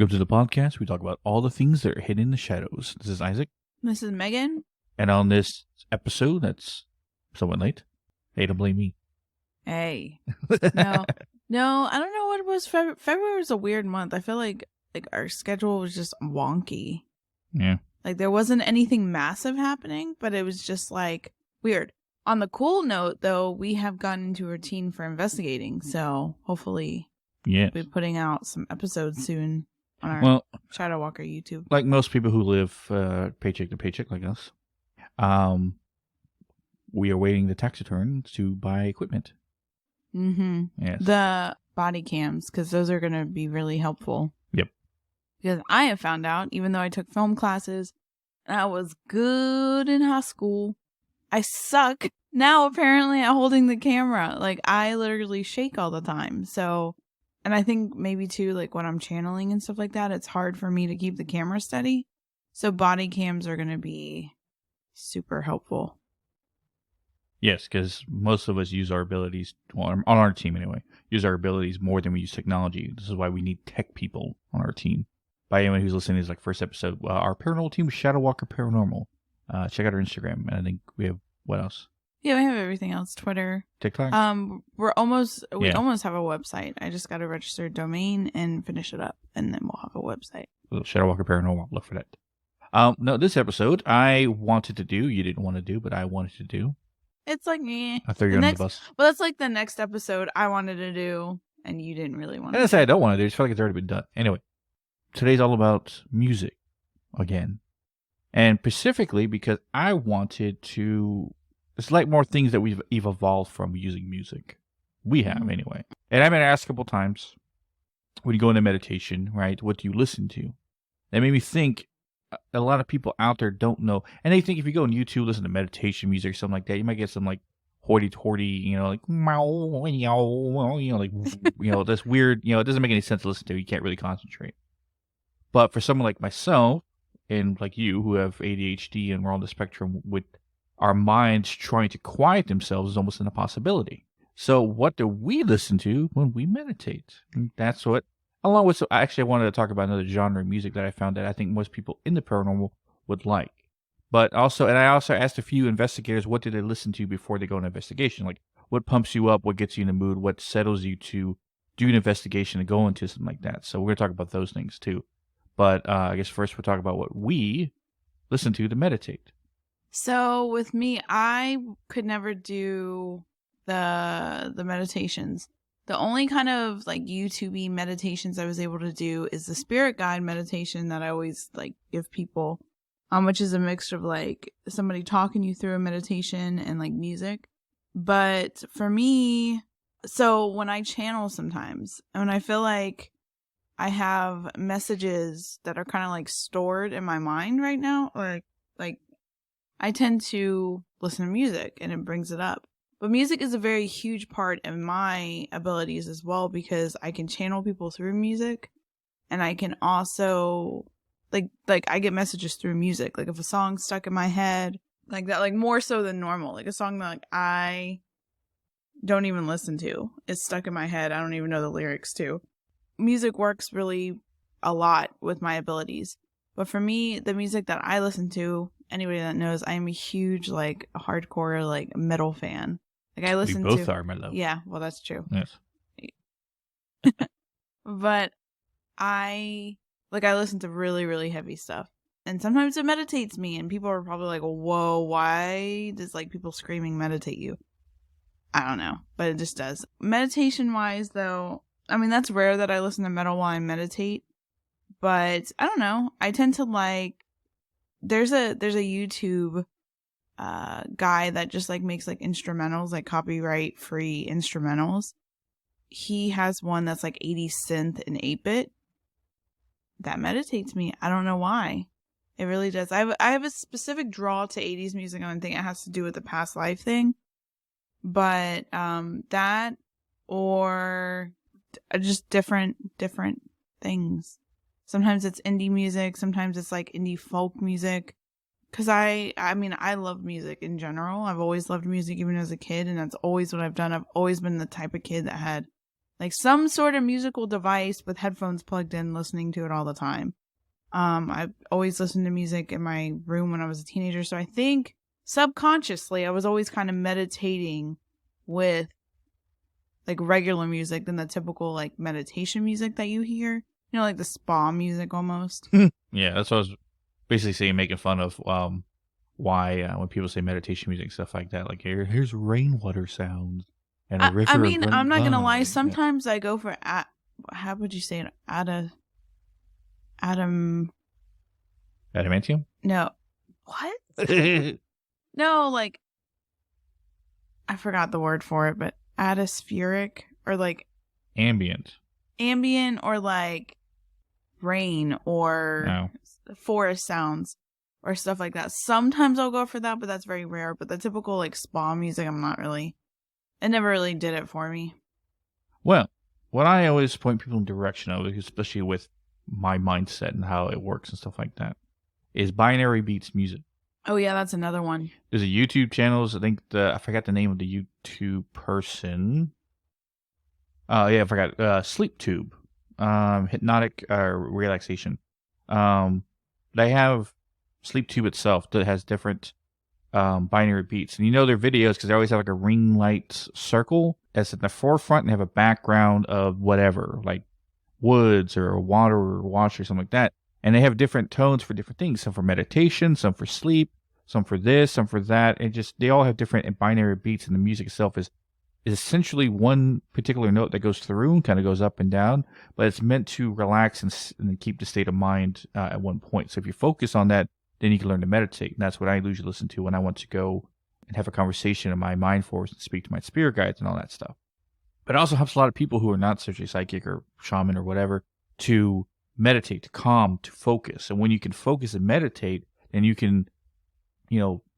Welcome to the podcast. We talk about all the things that are hidden in the shadows. This is Isaac. This is Megan. And on this episode, that's somewhat late. Hey, don't blame me. Hey. No, I don't know what it was. February was a weird month. I feel like our schedule was just wonky. Yeah. Like there wasn't anything massive happening, but it was just like weird. On the cool note, though, we have gotten into a routine for investigating. So hopefully we'll be putting out some episodes soon on our Shadow Walker YouTube. Like most people who live paycheck to paycheck like us, we are waiting the tax return to buy equipment. Mm-hmm. Yes. The body cams, because those are going to be really helpful. Yep. Because I have found out, even though I took film classes, and I was good in high school, I suck now apparently at holding the camera. Like, I literally shake all the time. So, and I think maybe too, like when I'm channeling and stuff like that, it's hard for me to keep the camera steady. So body cams are going to be super helpful. Yes, because most of us use our abilities, on our team anyway, use our abilities more than we use technology. This is why we need tech people on our team. By anyone who's listening to this first episode, our paranormal team is Shadow Walker Paranormal. Check out our Instagram, and I think we have, what else? Yeah, we have everything else. Twitter. TikTok? We almost have a website. I just got to register a domain and finish it up, and then we'll have a website. Shadow Walker Paranormal. Look for that. No, this episode I wanted to do. You didn't want to do, but I wanted to do. It's like, eh. I threw you under the bus. Well, that's like the next episode I wanted to do, and you didn't really want to. I didn't say I don't want to do. I just feel like it's already been done. Anyway, today's all about music again. And specifically because I wanted to select more things that we've evolved from using music. We have, anyway. And I've been asked a couple times, when you go into meditation, right, what do you listen to? That made me think, a lot of people out there don't know. And they think if you go on YouTube, listen to meditation music or something like that, you might get some like hoity-toity, like, like, this weird, it doesn't make any sense to listen to. You can't really concentrate. But for someone like myself, and like you, who have ADHD and we're on the spectrum with our minds trying to quiet themselves is almost an impossibility. So what do we listen to when we meditate? And that's what, along with, I wanted to talk about another genre of music that I found that I think most people in the paranormal would like. But also, and I also asked a few investigators, what did they listen to before they go on an investigation? Like, what pumps you up? What gets you in the mood? What settles you to do an investigation and go into something like that? So we're going to talk about those things too. But I guess first we'll talk about what we listen to meditate. So with me, I could never do the meditations. The only kind of like YouTube-y meditations I was able to do is the spirit guide meditation that I always like give people, which is a mixture of like somebody talking you through a meditation and like music. But for me, so when I channel sometimes, and I feel like I have messages that are kind of like stored in my mind right now, like I tend to listen to music and it brings it up. But music is a very huge part of my abilities as well, because I can channel people through music, and I can also like I get messages through music. Like if a song's stuck in my head like that, like more so than normal, like a song that like I don't even listen to, it's stuck in my head. I don't even know the lyrics to. Music works really a lot with my abilities. But for me, the music that I listen to, anybody that knows, I am a huge like hardcore like metal fan. Like I listen to. We both are metal. Yeah, well that's true. Yes. But I listen to really, really heavy stuff. And sometimes it meditates me, and people are probably like, whoa, why does like people screaming meditate you? I don't know, but it just does. Meditation wise though, I mean, that's rare that I listen to metal while I meditate, but I don't know. I tend to like, there's a YouTube guy that just like makes like instrumentals, like copyright free instrumentals. He has one that's like 80s synth and 8-bit. That meditates me. I don't know why. It really does. I have a specific draw to 80s music, and I think it has to do with the past life thing. But that or just different things. Sometimes it's indie music. Sometimes it's like indie folk music. Because I mean, I love music in general. I've always loved music even as a kid, and that's always what I've done. I've always been the type of kid that had like some sort of musical device with headphones plugged in, listening to it all the time. I always listened to music in my room when I was a teenager, so I think subconsciously I was always kind of meditating with like regular music than the typical like meditation music that you hear. You know, like the spa music almost. Yeah, that's what I was basically saying, making fun of why when people say meditation music and stuff like that, like here's rainwater sounds and a river. I mean, running I'm not gonna lie. by. Sometimes I go for how would you say it? Adamantium? No, what? No, like I forgot the word for it, but atmospheric or like Ambient, or like rain or no. forest sounds or stuff like that. Sometimes I'll go for that, but that's very rare. But the typical like spa music, I'm not really. It never really did it for me. Well, what I always point people in direction of, especially with my mindset and how it works and stuff like that, is binary beats music. Oh yeah, that's another one. There's a YouTube channel. I think I forgot the name of the YouTube person. Yeah, I forgot. Sleep Tube, hypnotic relaxation. They have Sleep Tube itself that has different binary beats, and you know their videos because they always have like a ring light circle that's in the forefront and have a background of whatever, like woods or water or wash or something like that. And they have different tones for different things. Some for meditation, some for sleep, some for this, some for that. And just they all have different binary beats, and the music itself is essentially one particular note that goes through and kind of goes up and down, but it's meant to relax and keep the state of mind at one point. So if you focus on that, then you can learn to meditate. And that's what I usually listen to when I want to go and have a conversation in my mind force and speak to my spirit guides and all that stuff. But it also helps a lot of people who are not such a psychic or shaman or whatever to meditate, to calm, to focus. And when you can focus and meditate, then you can,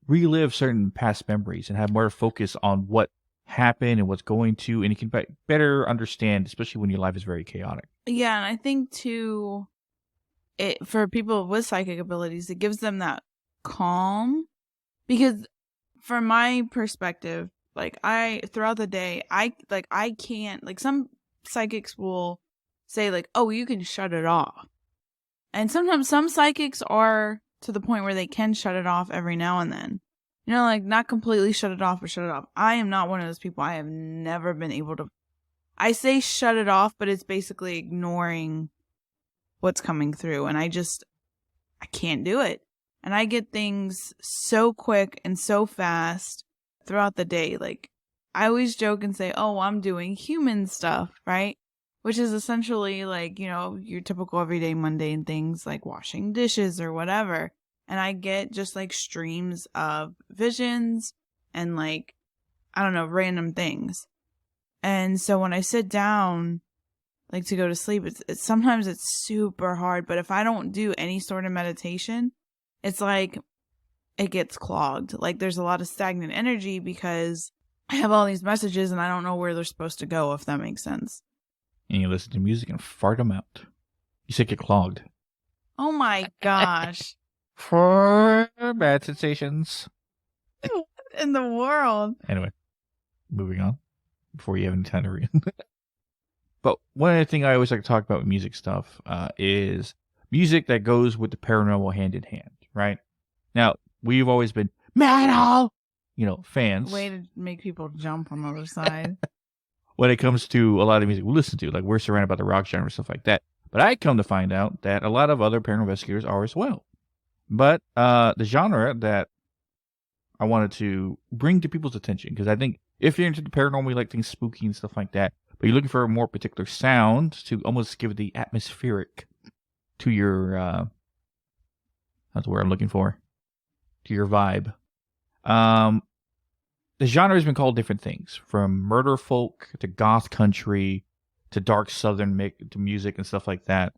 relive certain past memories and have more focus on what happened and what's going to, and you can better understand, especially when your life is very chaotic. Yeah, and I think too, for people with psychic abilities, it gives them that calm, because from my perspective, like throughout the day, I can't, like some psychics will say like, oh, you can shut it off. And sometimes some psychics are to the point where they can shut it off every now and then. Like not completely shut it off, but shut it off. I am not one of those people. I have never been able to. I say shut it off, but it's basically ignoring what's coming through. And I can't do it. And I get things so quick and so fast throughout the day. Like I always joke and say, oh, I'm doing human stuff, right? Which is essentially like, your typical everyday mundane things like washing dishes or whatever. And I get just like streams of visions and like, I don't know, random things. And so when I sit down like to go to sleep, it's sometimes it's super hard. But if I don't do any sort of meditation, it's like it gets clogged. Like there's a lot of stagnant energy because I have all these messages and I don't know where they're supposed to go, if that makes sense. And you listen to music and fart them out. You say get clogged. Oh my gosh. For bad sensations. In the world. Anyway, moving on before you have any time to read. But one of the things I always like to talk about with music stuff is music that goes with the paranormal hand in hand, right? Now, we've always been metal, fans. Way to make people jump on the other side. When it comes to a lot of music we listen to, like we're surrounded by the rock genre and stuff like that. But I come to find out that a lot of other paranormal investigators are as well. But the genre that I wanted to bring to people's attention, because I think if you're into the paranormal, you like things spooky and stuff like that, but you're looking for a more particular sound to almost give the atmospheric to your, that's the word I'm looking for, to your vibe. The genre has been called different things, from murder folk to goth country to dark southern music and stuff like that.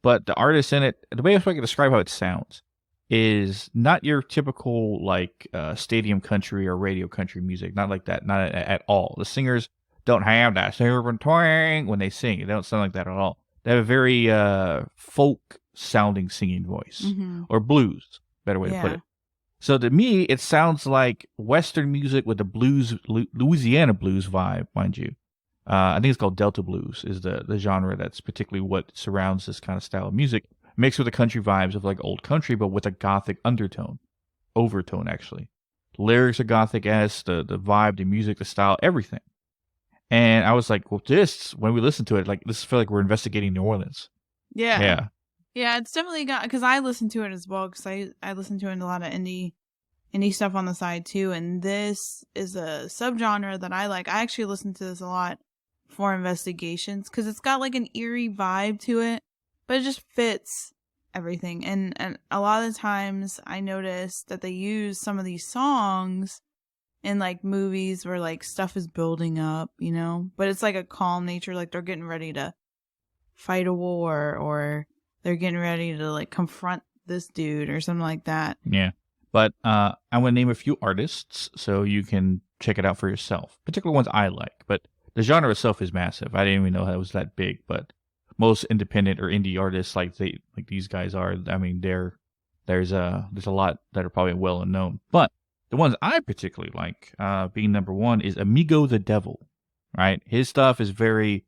But the artists in it, the way I can describe how it sounds, is not your typical like stadium country or radio country music. Not like that. Not at all. The singers don't have that silver twang when they sing. They don't sound like that at all. They have a very folk sounding singing voice, or blues. Better way to put it. So to me, it sounds like Western music with the blues, Louisiana blues vibe, mind you. I think it's called Delta Blues is the genre that's particularly what surrounds this kind of style of music, mixed with the country vibes of like old country, but with a gothic overtone actually. Lyrics are gothic-esque, the vibe, the music, the style, everything. And I was like, well, when we listen to it, like this feel like we're investigating New Orleans. Yeah. Yeah. Yeah, it's definitely got, because I listen to it as well, because I listen to it in a lot of indie stuff on the side too, and this is a subgenre that I like. I actually listen to this a lot for investigations, because it's got like an eerie vibe to it, but it just fits everything. And a lot of the times I notice that they use some of these songs in like movies where like stuff is building up, you know, but it's like a calm nature, like they're getting ready to fight a war, or they're getting ready to like confront this dude or something like that. Yeah. But I'm going to name a few artists so you can check it out for yourself. Particular ones I like, but the genre itself is massive. I didn't even know that was that big, but most independent or indie artists like these guys are, I mean, there's a lot that are probably well known. But the ones I particularly like, being number one, is Amigo the Devil, right? His stuff is very,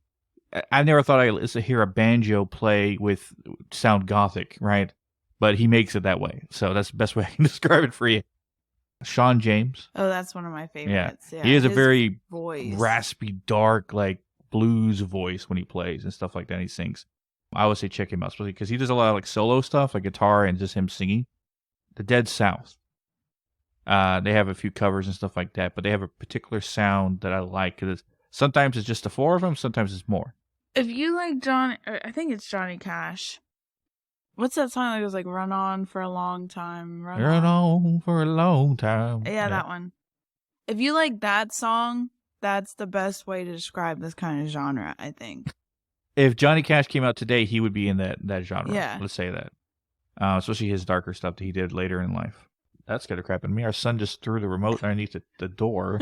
I never thought I'd hear a banjo play with sound gothic, right? But he makes it that way. So that's the best way I can describe it for you. Sean James. Oh, that's one of my favorites. Yeah. He has a His very voice. raspy, dark, like blues voice when he plays and stuff like that. And he sings. I would say check him out, especially because he does a lot of like solo stuff, like guitar and just him singing. The Dead South. They have a few covers and stuff like that, but they have a particular sound that I like. Because sometimes it's just the four of them, sometimes it's more. If you like I think it's Johnny Cash. What's that song that goes like "Run on for a long time"? Run on for a long time. Yeah, that one. If you like that song, that's the best way to describe this kind of genre, I think. If Johnny Cash came out today, he would be in that genre. Yeah. Let's say that. Especially his darker stuff that he did later in life. That scared the crap out of me. Our son just threw the remote underneath the door.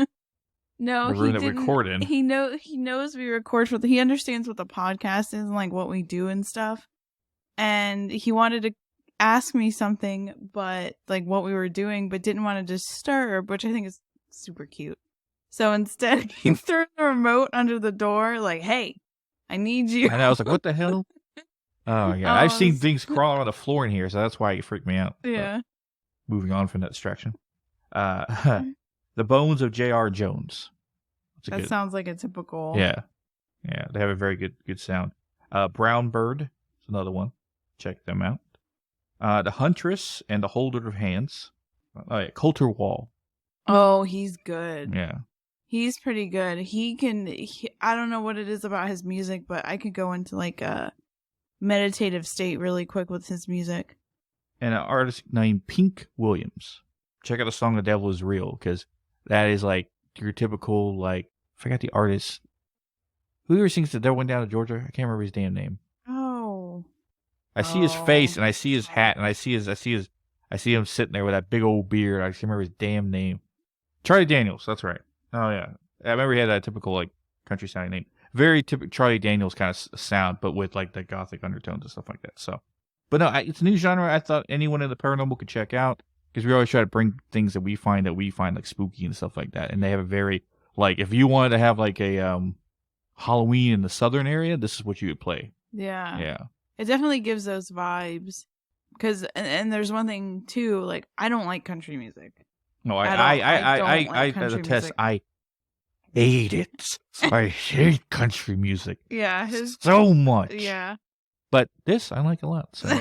No, the room he that we didn't. record in. He knows we record for he understands what the podcast is and like what we do and stuff. And he wanted to ask me something, but like what we were doing, but didn't want to disturb, which I think is super cute. So instead, he threw the remote under the door, like, "Hey, I need you." And I was like, "What the hell?" Oh my god! I've seen things crawling on the floor in here, so that's why it freaked me out. Yeah. But moving on from that distraction, The Bones of J.R. Jones. That sounds like a typical. Yeah. They have a very good sound. Brown Bird is another one. Check them out. The Huntress and the Holder of Hands. Coulter Wall. Oh, he's good. Yeah. He's pretty good. I don't know what it is about his music, but I could go into like a meditative state really quick with his music. And an artist named Pink Williams. Check out the song "The Devil Is Real," because that is like your typical, like, I forgot the artist. Whoever sings "The Devil Went Down to Georgia," I can't remember his damn name. Oh. I see his face and I see his hat and I see him sitting there with that big old beard. I can't remember his damn name. Charlie Daniels, that's right. Oh yeah, I remember he had that typical like country sounding name. Very typical Charlie Daniels kind of sound, but with like the gothic undertones and stuff like that. So, but no, it's a new genre. I thought anyone in the paranormal could check out, because we always try to bring things that we find like spooky and stuff like that. And they have a very, like, if you wanted to have like a Halloween in the southern area, this is what you would play. Yeah. Yeah. It definitely gives those vibes. Because, and there's one thing too, like, I don't like country music. No, I attest. I hate it. I hate country music. Yeah. So much. Yeah. But this I like a lot. So.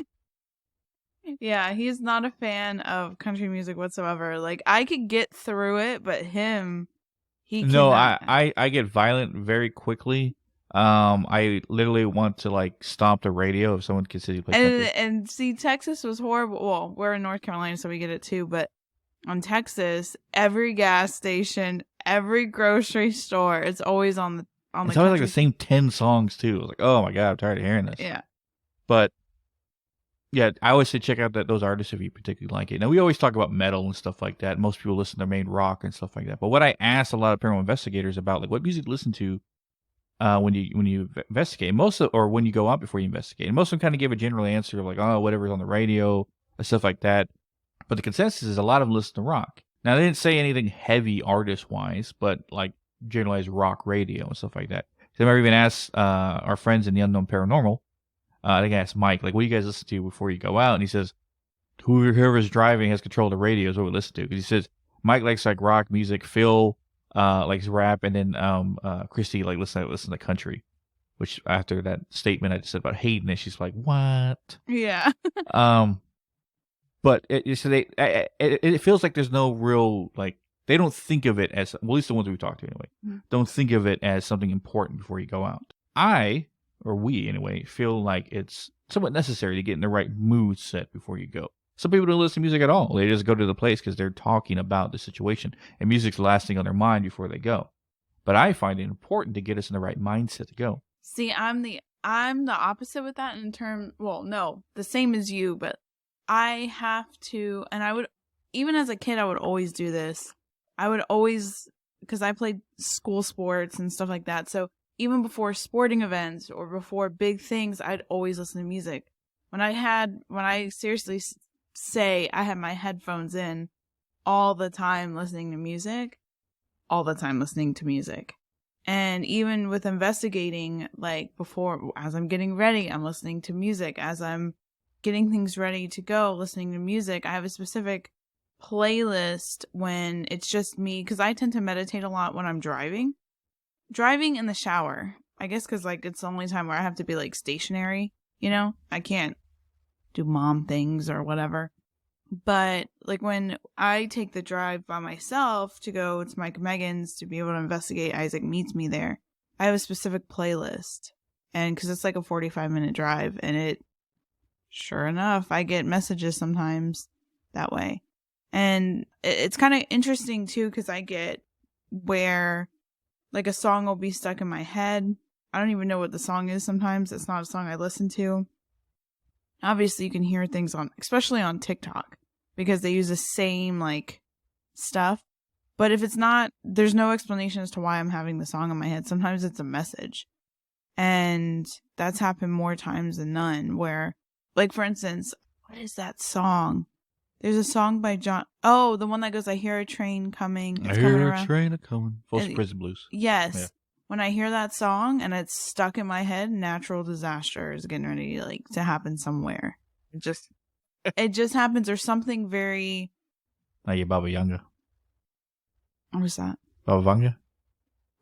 Yeah, he's not a fan of country music whatsoever. Like, I could get through it, but he cannot. No, I get violent very quickly. I literally want to like stop the radio if someone considers play country. And see, Texas was horrible. Well, we're in North Carolina, so we get it too. But on Texas, every gas station, every grocery store, it's always on the. It's always like the same 10 songs too. It's like, oh my god, I'm tired of hearing this. Yeah. But yeah, I always say check out those artists if you particularly like it. Now, we always talk about metal and stuff like that. Most people listen to main rock and stuff like that. But what I asked a lot of paranormal investigators about, like, what music to listen to when you investigate, or when you go out before you investigate. And most of them kind of give a general answer of like, oh, whatever's on the radio and stuff like that. But the consensus is a lot of them listen to rock. Now, they didn't say anything heavy artist-wise, but like generalized rock radio and stuff like that. So I even asked our friends in the Unknown Paranormal. I think I asked Mike, like, what do you guys listen to before you go out? And he says, whoever's driving has control of the radio is what we listen to. Because he says Mike likes like rock music, Phil likes rap, and then Christy like listen to country. Which after that statement I just said about hating it, she's like, what? Yeah. But it feels like there's no real, like, they don't think of it as, well, at least the ones we talked to anyway, don't think of it as something important before you go out. We anyway, feel like it's somewhat necessary to get in the right mood set before you go. Some people don't listen to music at all. They just go to the place because they're talking about the situation, and music's lasting on their mind before they go. But I find it important to get us in the right mindset to go. See, I'm the opposite with that in terms, well, no, the same as you, but I have to, and I would, even as a kid, I would always do this. I would always, because I played school sports and stuff like that. So even before sporting events or before big things, I'd always listen to music. When I seriously say I had my headphones in all the time listening to music, And even with investigating, like before, as I'm getting ready, I'm listening to music. As I'm getting things ready to go, listening to music. I have a specific playlist when it's just me, because I tend to meditate a lot when I'm driving. Driving in the shower, I guess, because like it's the only time where I have to be like stationary, you know? I can't do mom things or whatever. But like when I take the drive by myself to go to Mike Megan's to be able to investigate, Isaac meets me there. I have a specific playlist, and because it's like a 45-minute drive, and it, sure enough, I get messages sometimes that way. And it's kind of interesting too, because I get where like a song will be stuck in my head. I don't even know what the song is sometimes. It's not a song I listen to. Obviously, you can hear things especially on TikTok, because they use the same, like, stuff. But if it's not, there's no explanation as to why I'm having the song in my head. Sometimes it's a message. And that's happened more times than none, where, like, for instance, what is that song? There's a song by John. Oh, the one that goes, I hear a train coming. I hear a train a-coming. Folsom Prison Blues. Yes. Yeah. When I hear that song and it's stuck in my head, natural disaster is getting ready to happen somewhere. It just happens, or something very. Now you're Baba Yanga. What's that? Baba Vanga?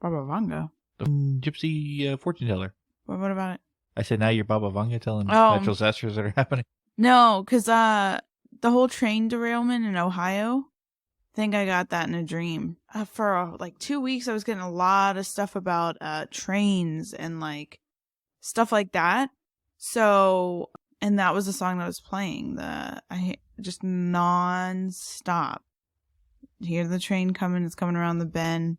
Baba Vanga. The gypsy fortune teller. What about it? I said now you're Baba Vanga telling natural disasters that are happening. No, because the whole train derailment in Ohio, I think I got that in a dream. For like 2 weeks, I was getting a lot of stuff about trains and like stuff like that. So, and that was the song that was playing. I just non-stop. Hear the train coming. It's coming around the bend.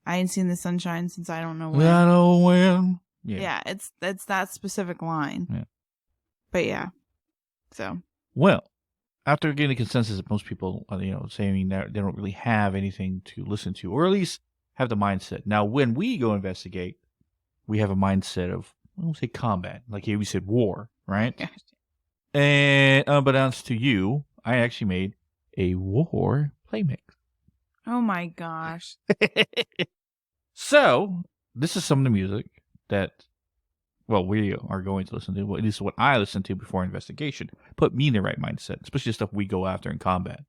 I ain't seen the sunshine since I don't know when. I know when. Yeah, it's that specific line. Yeah. But yeah, so. Well, after getting the consensus that most people, saying that they don't really have anything to listen to, or at least have the mindset. Now, when we go investigate, we have a mindset of, I won't say combat, like here we said war, right? Gosh. And unbeknownst to you, I actually made a war play mix. Oh my gosh. So, this is some of the music that, well, we are going to listen to. Well, at least what I listen to before investigation. Put me in the right mindset, especially the stuff we go after in combat.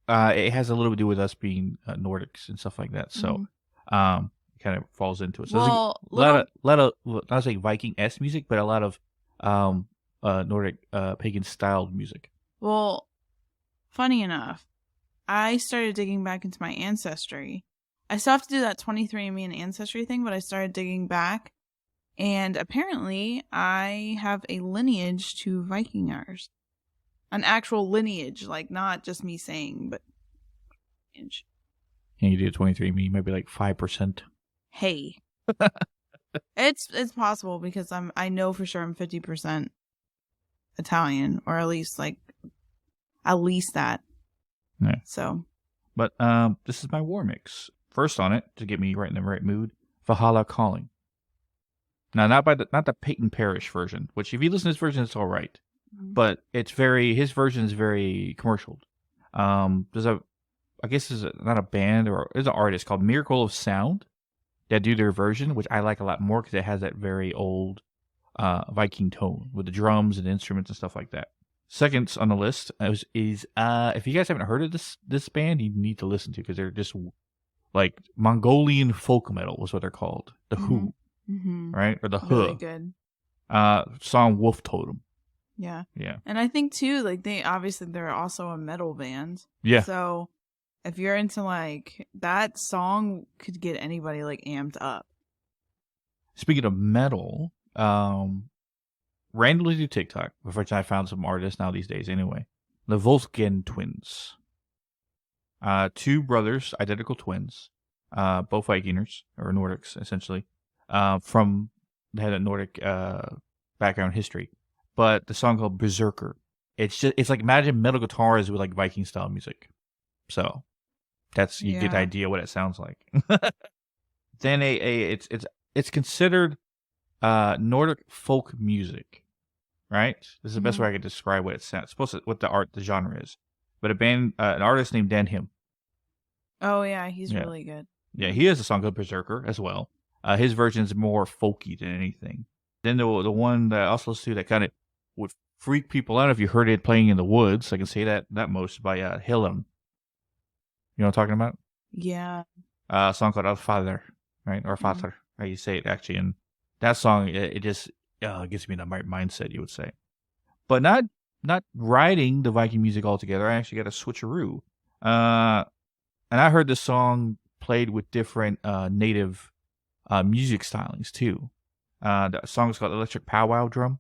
It has a little to do with us being Nordics and stuff like that. So, it kind of falls into it. So, Well, there's a lot of, not saying Viking-esque music, but a lot of Nordic pagan-styled music. Well, funny enough, I started digging back into my ancestry. I still have to do that 23andMe and ancestry thing, but I started digging back. And apparently, I have a lineage to Vikingers. An actual lineage, like not just me saying, but lineage. And you do 23andMe, maybe like 5%. Hey. It's possible, because I know for sure I'm 50% Italian, or at least that. Yeah. So. But this is my war mix. First on it, to get me right in the right mood, Valhalla Calling. Now, not the Peyton Parrish version, which if you listen to this version, it's all right. Mm-hmm. But his version is very commercial. There's not a band, or there's an artist called Miracle of Sound. that do their version, which I like a lot more because it has that very old Viking tone with the drums and instruments and stuff like that. Second on the list is if you guys haven't heard of this band, you need to listen to because they're just like Mongolian folk metal was what they're called. The Who, right? Or the Really good. Song Wolf Totem. Yeah. Yeah. And I think too, like they're also a metal band. Yeah. So if you're into like that song could get anybody like amped up. Speaking of metal, randomly do TikTok, of which I found some artists now these days anyway. The Volkswagen Twins. 2 brothers, identical twins, both Vikingers, or Nordics, essentially, they had a Nordic background history. But the song called Berserker, it's like imagine metal guitars with like Viking style music. So you get the idea what it sounds like. Then it's considered Nordic folk music, right? This is the best way I could describe what it sounds. What the genre is. But an artist named Denham. Oh yeah, he's really good. Yeah, he has a song called Berserker as well. His version is more folky than anything. Then the one that I also listened to that kind of would freak people out if you heard it playing in the woods. I can say that most by Hillem. You know what I'm talking about? Yeah. A song called Our Father, right? Or Father, how you say it actually. And that song, it just gets me in the right mindset, you would say. But not writing the Viking music altogether. I actually got a switcheroo. And I heard this song played with different native music stylings too. The song is called Electric Powwow Drum.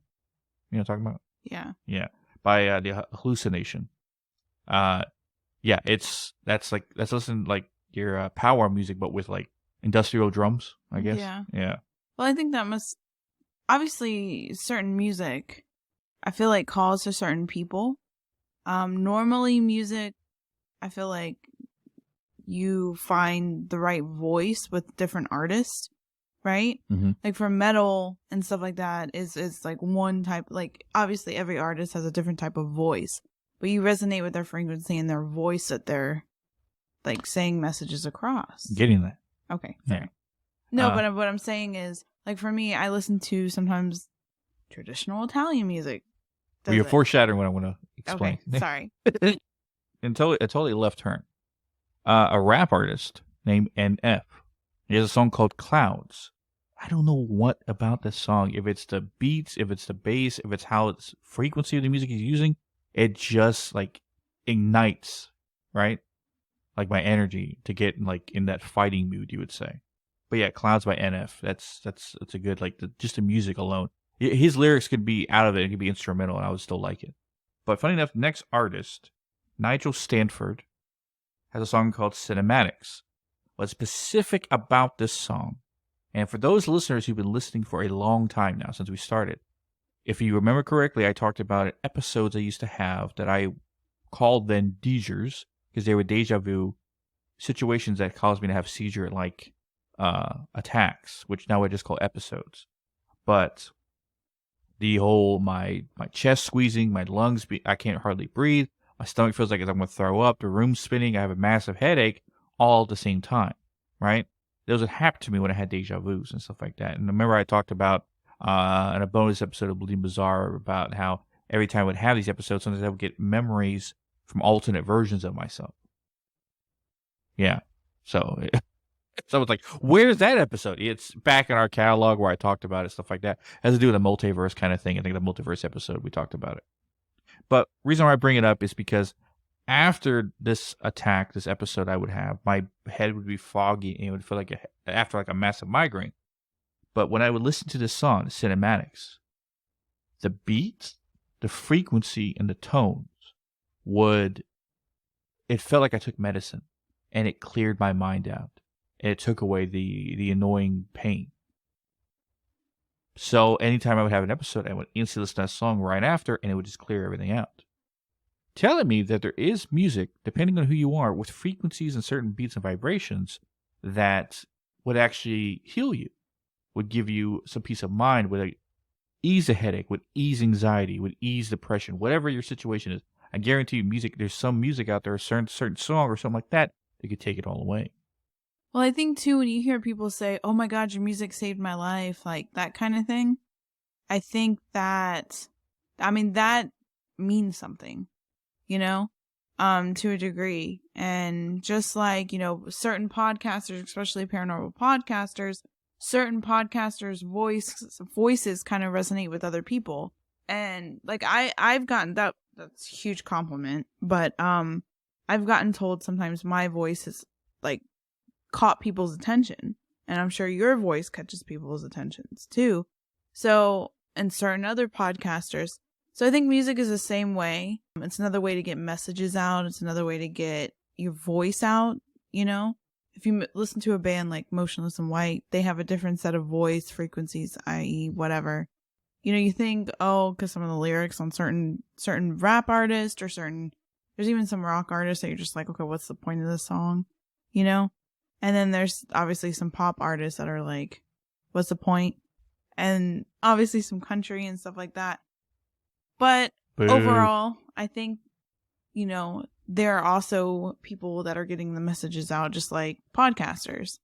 You know what I'm talking about? Yeah. Yeah. By the Hallucination. That's listen like your powwow music, but with like industrial drums, I guess. Yeah. Well, I think that obviously certain music, I feel like calls to certain people. Normally music, I feel like you find the right voice with different artists, right? Like for metal and stuff like that is like one type, like obviously every artist has a different type of voice, but you resonate with their frequency and their voice that they're like saying messages across. Getting that. Okay. Sorry. Yeah. No, but what I'm saying is like for me, I listen to sometimes traditional Italian music. Well, you're foreshadowing what I want to explain. Okay, sorry. And totally left turn. A rap artist named NF. He has a song called Clouds. I don't know what about this song. If it's the beats, if it's the bass, if it's how it's frequency of the music he's using, it just like ignites, right? Like my energy to get like in that fighting mood, you would say. But yeah, Clouds by NF. That's a good like just the music alone. His lyrics could be out of it. It could be instrumental, and I would still like it. But funny enough, next artist, Nigel Stanford, has a song called Cinematics. What's specific about this song, and for those listeners who've been listening for a long time now since we started, if you remember correctly, I talked about episodes I used to have that I called then Deejers, because they were deja vu situations that caused me to have seizure-like attacks, which now I just call episodes. But the whole, my chest squeezing, my lungs, I can't hardly breathe, my stomach feels like I'm going to throw up, the room's spinning, I have a massive headache, all at the same time, right? Those would happen to me when I had deja vus and stuff like that. And remember I talked about in a bonus episode of Bleeding Bizarre about how every time I would have these episodes, sometimes I would get memories from alternate versions of myself. Yeah. So someone's like, where's that episode? It's back in our catalog where I talked about it, stuff like that. It has to do with a multiverse kind of thing. I think the multiverse episode, we talked about it. But reason why I bring it up is because after this attack, this episode I would have, my head would be foggy and it would feel like after like a massive migraine. But when I would listen to this song, Cinematics, the beat, the frequency, and the tones it felt like I took medicine and it cleared my mind out. And it took away the annoying pain. So anytime I would have an episode, I would instantly listen to that song right after and it would just clear everything out. Telling me that there is music, depending on who you are, with frequencies and certain beats and vibrations that would actually heal you, would give you some peace of mind, would ease a headache, would ease anxiety, would ease depression, whatever your situation is. I guarantee you there's some music out there, a certain song or something like that could take it all away. Well, I think too, when you hear people say, "Oh my God, your music saved my life," like that kind of thing, I think that, I mean, that means something, you know, to a degree. And just like, certain podcasters, especially paranormal podcasters, certain podcasters' voices kind of resonate with other people. And like I've gotten that's a huge compliment, but I've gotten told sometimes my voice has like caught people's attention, and I'm sure your voice catches people's attentions too. So, and certain other podcasters. So I think music is the same way. It's another way to get messages out. It's another way to get your voice out, If you listen to a band like Motionless in White, they have a different set of voice frequencies, i.e. whatever. You think, oh, because some of the lyrics on certain rap artists or there's even some rock artists that you're just like, okay, what's the point of this song? And then there's obviously some pop artists that are like, what's the point? And obviously some country and stuff like that. But overall, I think, there are also people that are getting the messages out, just like podcasters.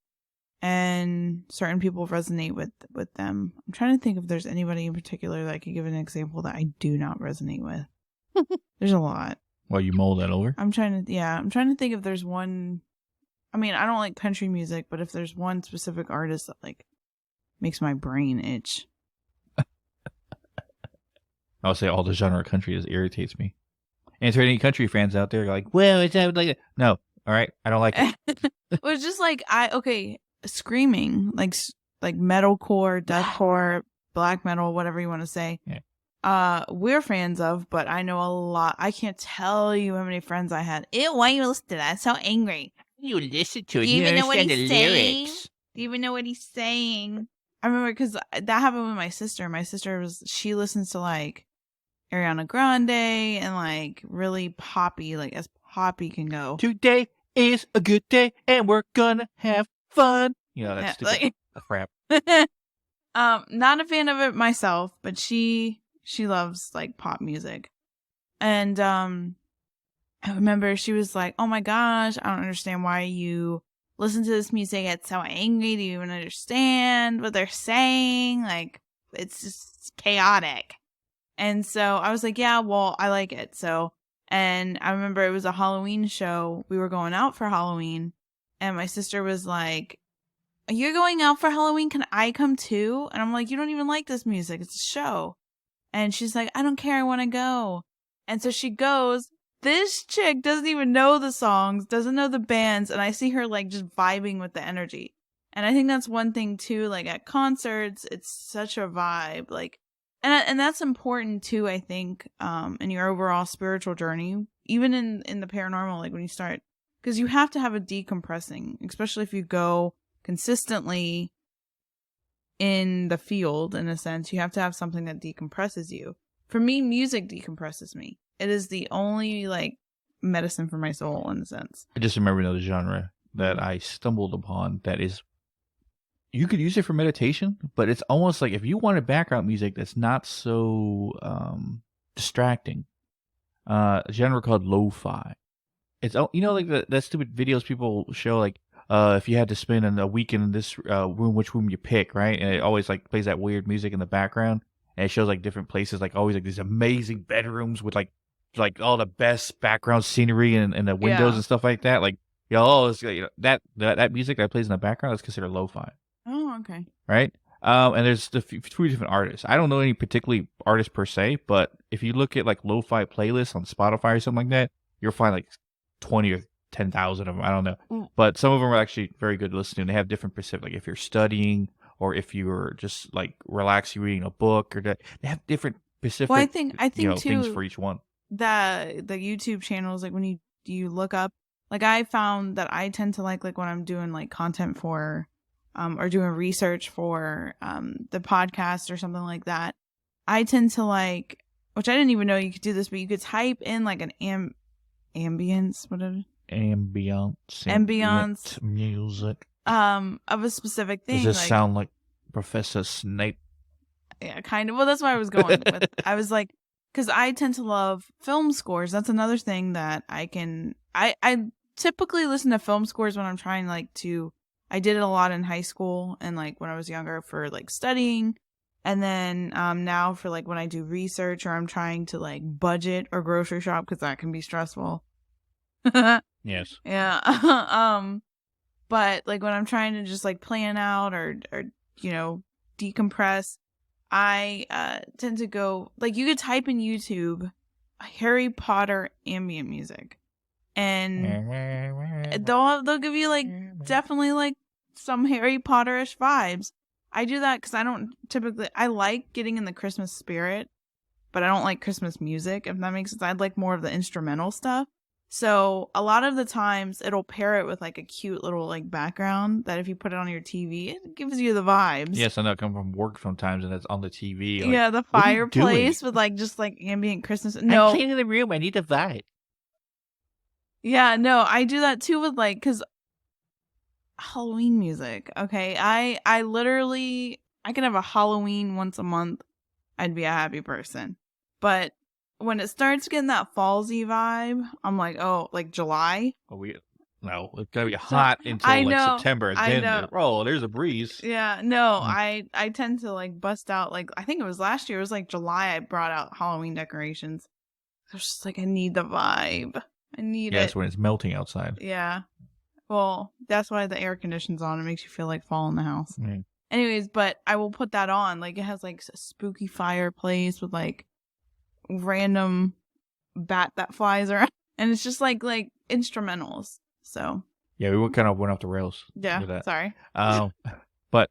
And certain people resonate with them. I'm trying to think if there's anybody in particular that I could give an example that I do not resonate with. There's a lot. Well, you mull that over? I'm trying to think if there's one. I mean, I don't like country music, but if there's one specific artist that like makes my brain itch. I would say all the genre of country just irritates me. And to any country fans out there, like, well, it's like it. No, all right, I don't like it. It was just like screaming like metalcore, deathcore, black metal, whatever you want to say. Yeah. We're fans of, but I know a lot. I can't tell you how many friends I had. Ew, why you listen to that? It's so angry. You listen to it. Do you even know what he's saying? Lyrics. Do you even know what he's saying? I remember because that happened with my sister. My sister she listens to like Ariana Grande and like really poppy, like as poppy can go. Today is a good day and we're gonna have fun. That's stupid crap. Not a fan of it myself, but she loves like pop music. And I remember she was like, "Oh my gosh, I don't understand why you listen to this music. It's so angry. Do you even understand what they're saying? Like, it's just chaotic." And so I was like, "Yeah, well, I like it." So, and I remember it was a Halloween show. We were going out for Halloween, and my sister was like, "You're going out for Halloween? Can I come too?" And I'm like, "You don't even like this music. It's a show." And she's like, "I don't care. I want to go." And so she goes. This chick doesn't even know the songs, doesn't know the bands, and I see her like just vibing with the energy. And I think that's one thing too, like at concerts, it's such a vibe. Like, and that's important too, I think, in your overall spiritual journey, even in the paranormal, like when you start, because you have to have a decompressing, especially if you go consistently in the field, in a sense, you have to have something that decompresses you. For me, music decompresses me. It is the only like medicine for my soul, in a sense. I just remember another genre that I stumbled upon that is, you could use it for meditation, but it's almost like if you wanted background music that's not so distracting, a genre called lo-fi. It's like that stupid videos people show, like if you had to spend a weekend in this room, which room you pick, right? And it always like plays that weird music in the background, and it shows like different places, like always like these amazing bedrooms with like all the best background scenery and the windows and stuff like that. Like, it's, that music that plays in the background is considered lo-fi. Oh, okay. Right? And there's two different artists. I don't know any particular artist per se, but if you look at like lo-fi playlists on Spotify or something like that, you'll find like 20 or 10,000 of them. I don't know. But some of them are actually very good to listen to. And they have different specific, like if you're studying or if you're just like relaxing reading a book, or they have different specific I think too, things for each one. The YouTube channels, like when you look up, like I found that I tend to like when I'm doing like content for or doing research for the podcast or something like that, I tend to like, which I didn't even know you could do this, but you could type in like an ambience, whatever. Ambience music. Of a specific thing. Does this sound like Professor Snape? Yeah, kind of. Well, that's where I was going with. I was like, because I tend to love film scores. That's another thing that I typically listen to film scores when I'm trying like to I did it a lot in high school and like when I was younger for like studying. And then now for like when I do research or I'm trying to like budget or grocery shop because that can be stressful. Yes. Yeah. But like when I'm trying to just like plan out or decompress, I tend to go like you could type in YouTube Harry Potter ambient music, and they'll give you like definitely like some Harry Potter-ish vibes. I do that because I like getting in the Christmas spirit, but I don't like Christmas music, if that makes sense. I'd like more of the instrumental stuff. So a lot of the times it'll pair it with like a cute little like background that if you put it on your TV, it gives you the vibes. Yes, I know. I come from work sometimes, and it's on the TV. Like, Yeah, the what are you doing? fireplace with like just like ambient Christmas. No, I'm cleaning the room. I need a vibe. yeah, no, I do that too with like because Halloween music. Okay, I literally I can have a Halloween once a month. I'd be a happy person, but when it starts getting that fallsy vibe, I'm like, oh, like July. Oh, no, it's gotta be hot until I like know, September. And I then know. there's a breeze. Yeah, no, Mm. I tend to like bust out like I think it was last year. It was like July. I brought out Halloween decorations. I was just like, I need the vibe. I need Yeah, it. that's when it's melting outside. Yeah. Well, that's why the air conditioning's on. It makes you feel like fall in the house. Mm. Anyways, but I will put that on. Like it has like a spooky fireplace with like random bat that flies around, and it's just like instrumentals. So Yeah, we kind of went off the rails. yeah, with that. sorry. But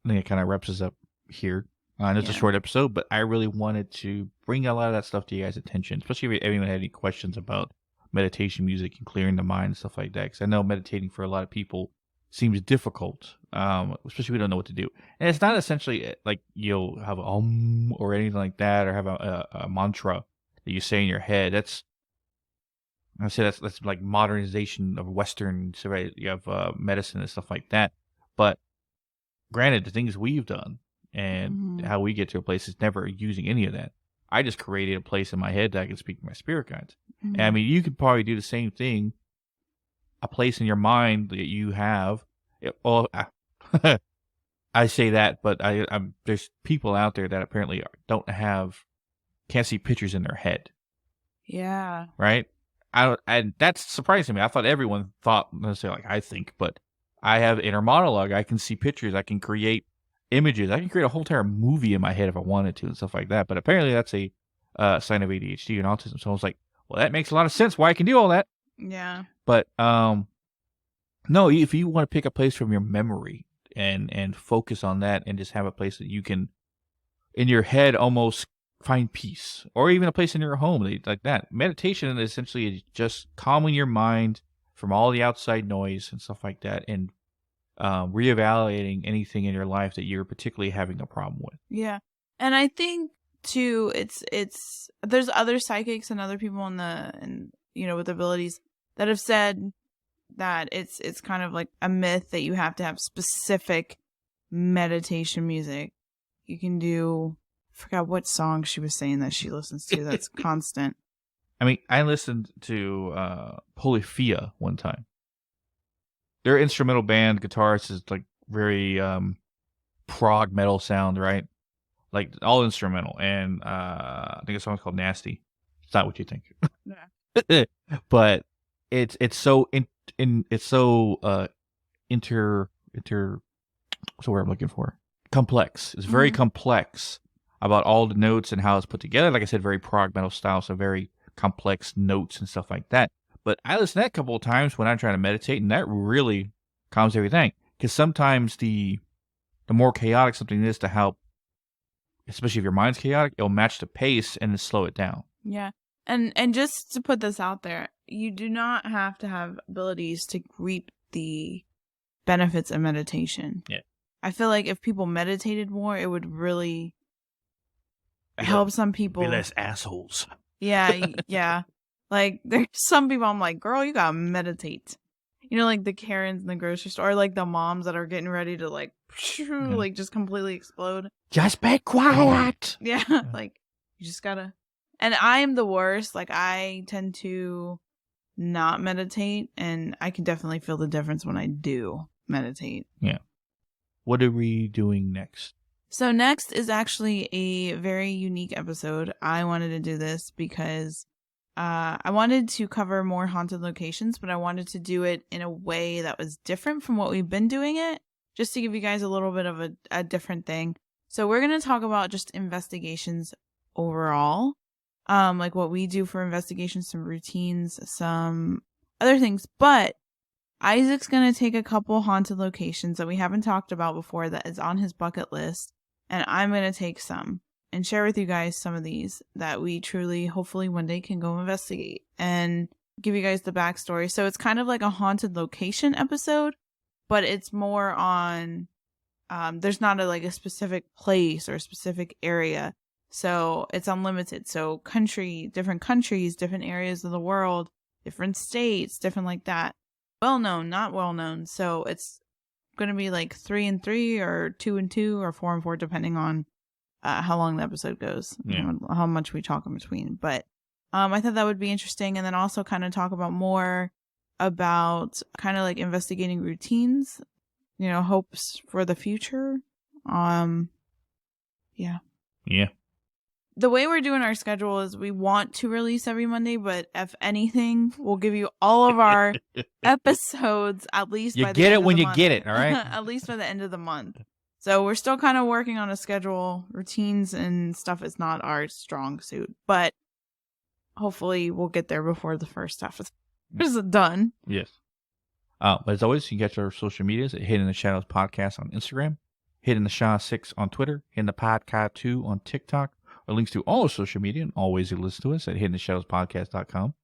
I think it kind of wraps us up here. It's a Yeah. short episode, but I really wanted to bring a lot of that stuff to you guys' attention, especially if anyone had any questions about meditation music and clearing the mind and stuff like that. Because I know meditating for a lot of people seems difficult, especially if we don't know what to do. And it's not essentially like you'll have or anything like that, or have a mantra that you say in your head. That's like modernization of Western, so right, you have medicine and stuff like that. But granted, the things we've done and how we get to a place is never using any of that. I just created a place in my head that I can speak to my spirit guides. And I mean, you could probably do the same thing. A place in your mind that you have. I say that, but there's people out there that apparently can't see pictures in their head. Yeah. Right. And that's surprising me. I thought everyone thought, let's say, like I think, but I have inner monologue. I can see pictures. I can create images. I can create a whole entire movie in my head if I wanted to and stuff like that. But apparently that's a sign of ADHD and autism. So I was like, well, that makes a lot of sense why I can do all that. Yeah. But no, if you want to pick a place from your memory and focus on that and just have a place that you can, in your head, almost find peace, or even a place in your home like that. Meditation essentially is just calming your mind from all the outside noise and stuff like that, and reevaluating anything in your life that you're particularly having a problem with. Yeah. And I think too, it's there's other psychics and other people with abilities that have said that it's kind of like a myth that you have to have specific meditation music. You can do, I forgot what song she was saying that she listens to that's constant. I mean, I listened to Polyphia one time. Their instrumental band, guitarist is like very prog metal sound, right? Like all instrumental, and I think a song's called "Nasty." It's not what you think, Yeah. but it's so what's the word I'm looking for? Complex. It's very complex about all the notes and how it's put together. Like I said, very prog metal style, so very complex notes and stuff like that. But I listened to that a couple of times when I'm trying to meditate, and that really calms everything. Because sometimes the more chaotic something is, to help, especially if your mind's chaotic, it'll match the pace and then slow it down. Yeah. And just to put this out there, you do not have to have abilities to reap the benefits of meditation. Yeah. I feel like if people meditated more, it would really help some people. Be less assholes. Yeah, yeah. Like, there's some people I'm like, girl, you gotta meditate. You know, like the Karens in the grocery store, or like the moms that are getting ready to like just completely explode. Just be quiet. Yeah, like you just gotta. And I am the worst. Like, I tend to not meditate, and I can definitely feel the difference when I do meditate. Yeah. What are we doing next? So next is actually a very unique episode. I wanted to do this because I wanted to cover more haunted locations, but I wanted to do it in a way that was different from what we've been doing it, just to give you guys a little bit of a different thing. So we're going to talk about just investigations overall, like what we do for investigations, some routines, some other things. But Isaac's going to take a couple haunted locations that we haven't talked about before that is on his bucket list, and I'm going to take some and share with you guys some of these that we truly, hopefully one day can go investigate and give you guys the backstory. So it's kind of like a haunted location episode, but it's more on, there's not a specific place or a specific area. So it's unlimited. So different countries, different areas of the world, different states, different like that. Well known, not well known. So it's going to be like 3 and 3 or 2 and 2 or 4 and 4, depending on how long the episode goes, how much we talk in between. But I thought that would be interesting. And then also kind of talk about more about kind of like investigating routines, hopes for the future. Yeah. The way we're doing our schedule is we want to release every Monday, but if anything, we'll give you all of our episodes at least by the end of the month. You get it when you get it, all right? At least by the end of the month. So we're still kind of working on a schedule. Routines and stuff is not our strong suit, but hopefully we'll get there before the first stuff is done. Yes. But as always, you can catch our social medias at Hidden in the Shadows Podcast on Instagram, Hidden the Shaw 6 on Twitter, Hidden the Podcast 2 on TikTok. Our links to all our social media and always listen to us at hiddentheshadowspodcast.com.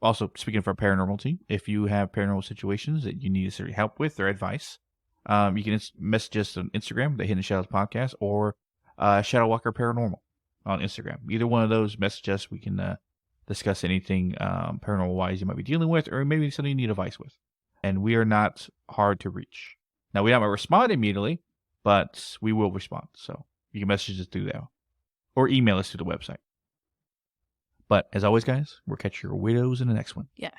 Also, speaking of our paranormal team, if you have paranormal situations that you need necessary help with or advice, you can message us on Instagram, the Hidden Shadows Podcast, or Shadow Walker Paranormal on Instagram. Either one of those, message us. We can discuss anything paranormal-wise you might be dealing with, or maybe something you need advice with. And we are not hard to reach. Now, we don't respond immediately, but we will respond. So you can message us through there. Or email us through the website. But as always, guys, we'll catch your weirdos in the next one. Yeah.